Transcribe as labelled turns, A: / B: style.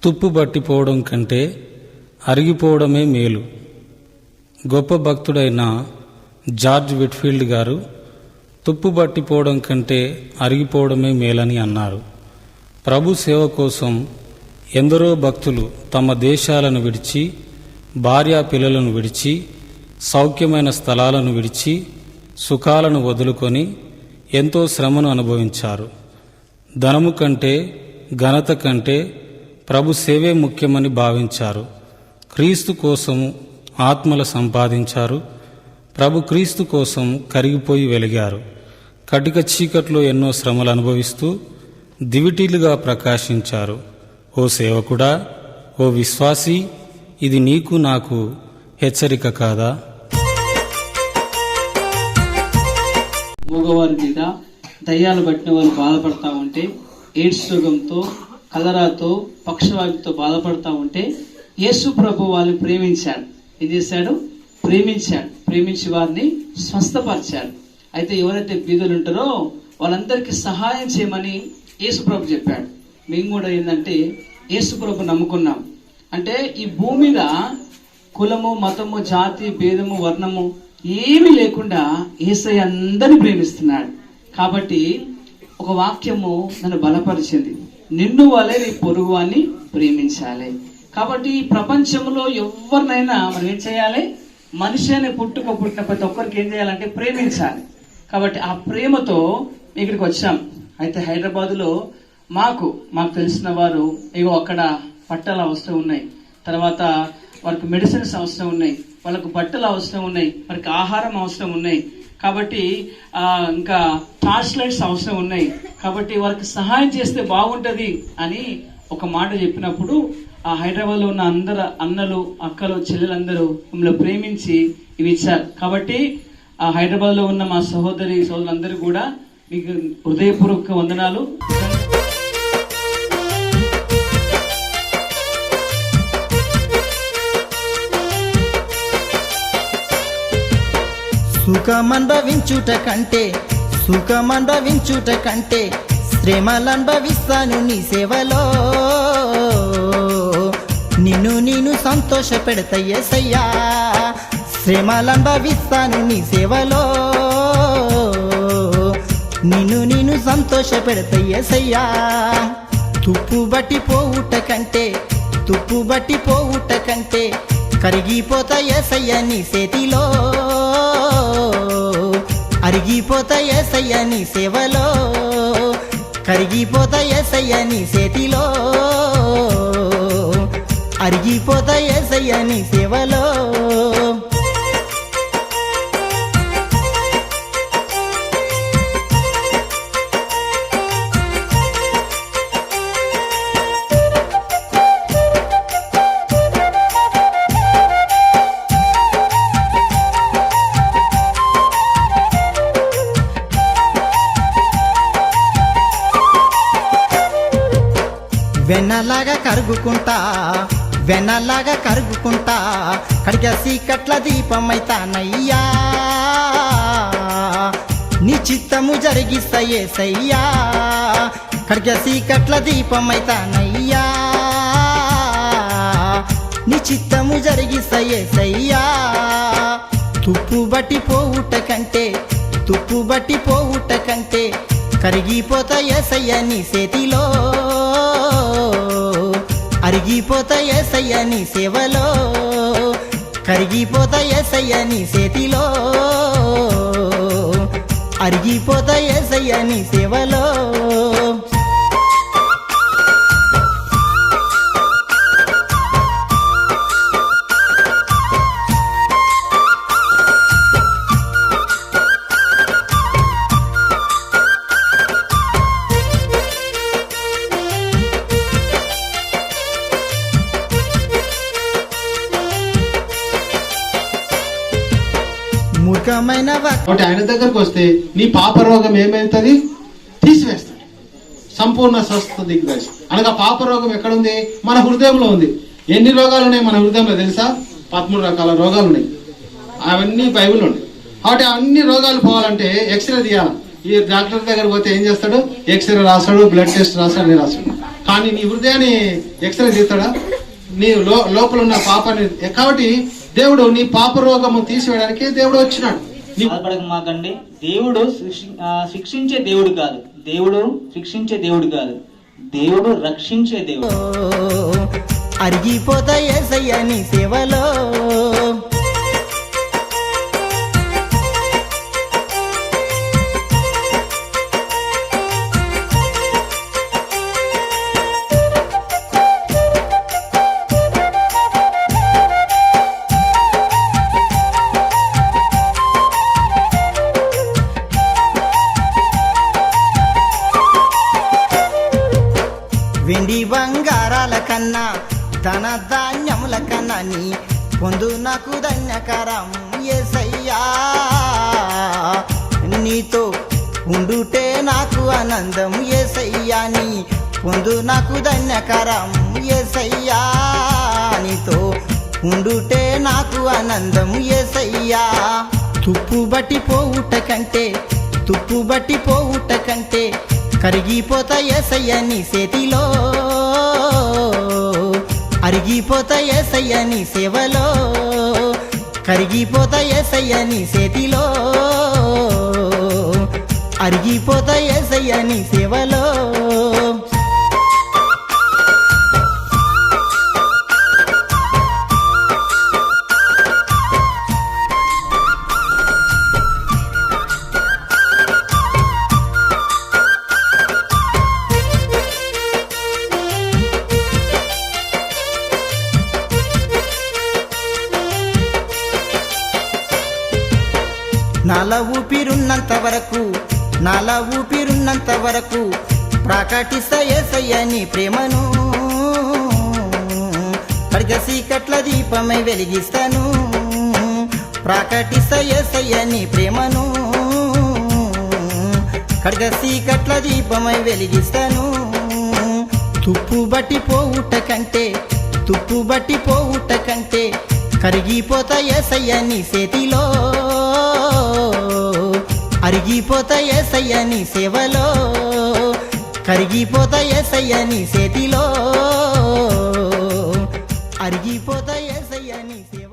A: తుప్పు పట్టిపోవడం కంటే అరిగిపోవడమే మేలు. గొప్ప భక్తుడైన జార్జ్ విట్ఫీల్డ్ గారు తుప్పు పట్టిపోవడం కంటే అరిగిపోవడమే మేలని అన్నారు. ప్రభు సేవ కోసం ఎందరో భక్తులు తమ దేశాలను విడిచి, భార్యా పిల్లలను విడిచి, సౌఖ్యమైన స్థలాలను విడిచి, సుఖాలను వదులుకొని ఎంతో శ్రమను అనుభవించారు. ధనము కంటే, ఘనత కంటే ప్రభు సేవే ముఖ్యమని భావించారు. క్రీస్తు కోసం ఆత్మల సంపాదించారు. ప్రభు క్రీస్తు కోసం కరిగిపోయి వెలిగారు. కటిక చీకట్లో ఎన్నో శ్రమలు అనుభవిస్తూ దివిటీలుగా ప్రకాశించారు. ఓ సేవకుడా, ఓ విశ్వాసీ, ఇది నీకు నాకు హెచ్చరిక కాదా?
B: మూగవారి మీద దయ్యాలు పట్టిన వాళ్ళు బాధపడతా ఉంటే, ఎయిడ్స్ రోగంతో, కలరాతో, పక్షవాయుతో బాధపడతా ఉంటే యేసు ప్రభు వాళ్ళని ప్రేమించాడు. ఏం చేశాడు? ప్రేమించి వారిని స్వస్థపరిచాడు. అయితే ఎవరైతే బీదలు ఉంటారో వాళ్ళందరికీ సహాయం చేయమని యేసు ప్రభు చెప్పాడు. మేము కూడా ఏంటంటే యేసు ప్రభు నమ్ముకున్నాం అంటే ఈ భూమి మీద కులము, మతము, జాతి, భేదము, వర్ణము ఏమీ లేకుండా యేసయ్య అందరిని ప్రేమిస్తున్నాడు. కాబట్టి ఒక వాక్యము నన్ను బలపరిచింది, నిన్ను వలె నీ పొరుగు వారిని ప్రేమించాలి. కాబట్టి ఈ ప్రపంచంలో ఎవరినైనా మనం ఏం చేయాలి? మనిషి అనే పుట్టిన ప్రతి ఒక్కరికి ఏం చేయాలంటే ప్రేమించాలి. కాబట్టి ఆ ప్రేమతో ఇక్కడికి వచ్చాం. అయితే హైదరాబాద్లో మాకు తెలిసిన వారు ఏవో అక్కడ పట్టాలు అవసరం ఉన్నాయి, తర్వాత వారికి మెడిసిన్స్ అవసరం ఉన్నాయి, వాళ్ళకు బట్టలు అవసరం ఉన్నాయి, వారికి ఆహారం అవసరం ఉన్నాయి, కాబట్టి ఇంకా టార్చ్ లైట్స్ అవసరం ఉన్నాయి. కాబట్టి వారికి సహాయం చేస్తే బాగుంటది అని ఒక మాట చెప్పినప్పుడు ఆ హైదరాబాద్లో ఉన్న అందరు అన్నలు, అక్కలు, చెల్లెలందరూ మిమ్మల్ని ప్రేమించి ఇవి ఇచ్చారు. కాబట్టి ఆ హైదరాబాద్లో ఉన్న మా సోదరులందరూ కూడా మీకు హృదయపూర్వక వందనాలు.
C: సుఖమనుభవించుట కంటే శ్రమలనుభవిస్తాను నీ సేవలో. నిన్ను సంతోష పెడతా యేసయ్యా, శ్రమలనుభవిస్తాను నీ సేవలో. నిన్ను సంతోష పెడతా యేసయ్యా. తుప్పు బట్టి పోవుట కంటే కరిగిపోతా యేసయ్య నీ చేతిలో. అరిగిపోతా యేసయ్య నీ సేవలో. కరిగిపోతా యేసయ్య నీ చేతిలో. అరిగిపోతా యేసయ్య నీ సేవలో. వెన్నలాగా కరుగుకుంటా కడిగ సీకట్ల దీపమైతానయ్యా. నీ చిత్తము జరిగిస్తా యేసయ్యా. కడిగ సీకట్ల దీపమైతానయ్యా. నీ చిత్తము జరిగిస్తా యేసయ్యా. తుప్పు బట్టి పోవుట కంటే కరిగిపోతా యేసయ్య నీ చేతిలో. అరిగిపోతా యేసయ్య నీ సేవలో. కరిగిపోతా యేసయ్య నీ చేతిలో. అరిగిపోతా యేసయ్య నీ సేవలో.
D: కాబట్టి ఆయన దగ్గరకు వస్తే నీ పాప రోగం ఏమవుతుంది? తీసివేస్తాడు. సంపూర్ణ స్వస్థత దిగ్దర్శి. అనగా పాప రోగం ఎక్కడుంది? మన హృదయంలో ఉంది. ఎన్ని రోగాలు ఉన్నాయి మన హృదయంలో తెలుసా? 13 రకాల రోగాలు ఉన్నాయి. అవన్నీ బైబిల్ ఉన్నాయి. కాబట్టి అన్ని రోగాలు పోవాలంటే ఎక్స్రే తీయాలి. ఈ డాక్టర్ దగ్గర పోతే ఏం చేస్తాడు? ఎక్స్రే రాస్తాడు, బ్లడ్ టెస్ట్ రాస్తాడు, అన్ని రాస్తాడు. కానీ నీ హృదయాన్ని ఎక్స్రే తీస్తాడా? నీ లోపల ఉన్న పాపాన్ని. కాబట్టి దేవుడు నీ పాప రోగము తీసివేయడానికి దేవుడు వచ్చినాడు.
E: బాధపడక మాకండి. దేవుడు శిక్షించే దేవుడు కాదు. దేవుడు శిక్షించే దేవుడు కాదు. దేవుడు రక్షించే దేవుడు.
C: అరిగిపోతా యేసయ్య నీ సేవలో. వెండి బంగారాల కన్నా ధన ధాన్యముల కన్నా నీ పొందు నాకు ధన్యకరం యేసయ్యా. నీతో ఉండుటే నాకు ఆనందం యేసయ్యా. నీ పొందు నాకు ధన్యకరం యేసయ్యా. నీతో ఉండుటే నాకు ఆనందం యేసయ్యా. తుప్పు బట్టి పోవుట కంటే కరిగిపోతా యేసయ్య నీ చేతిలో. అరిగిపోతా యేసయ్య నీ సేవలో. కరిగిపోతా యేసయ్య నీ చేతిలో. అరిగిపోతా యేసయ్య నీ సేవలో. నాల ఊపిరున్నంత వరకు ప్రకటిస్తా యేసయ్య నీ ప్రేమను. ఖడ్గ చీకట్ల దీపమై వెలిగిస్తాను. ప్రకటిస్తా యేసయ్య నీ ప్రేమను. ఖడ్గ చీకట్ల దీపమై వెలిగిస్తాను. తుప్పు బట్టి పోవుట కంటే కరిగిపోతా యేసయ్య నీ చేతిలో. అరిగిపోతా యేసయ్య నీ సేవలో. కరిగిపోతా యేసయ్య నీ చేతిలో. అరిగిపోతా యేసయ్య నీ సేవ.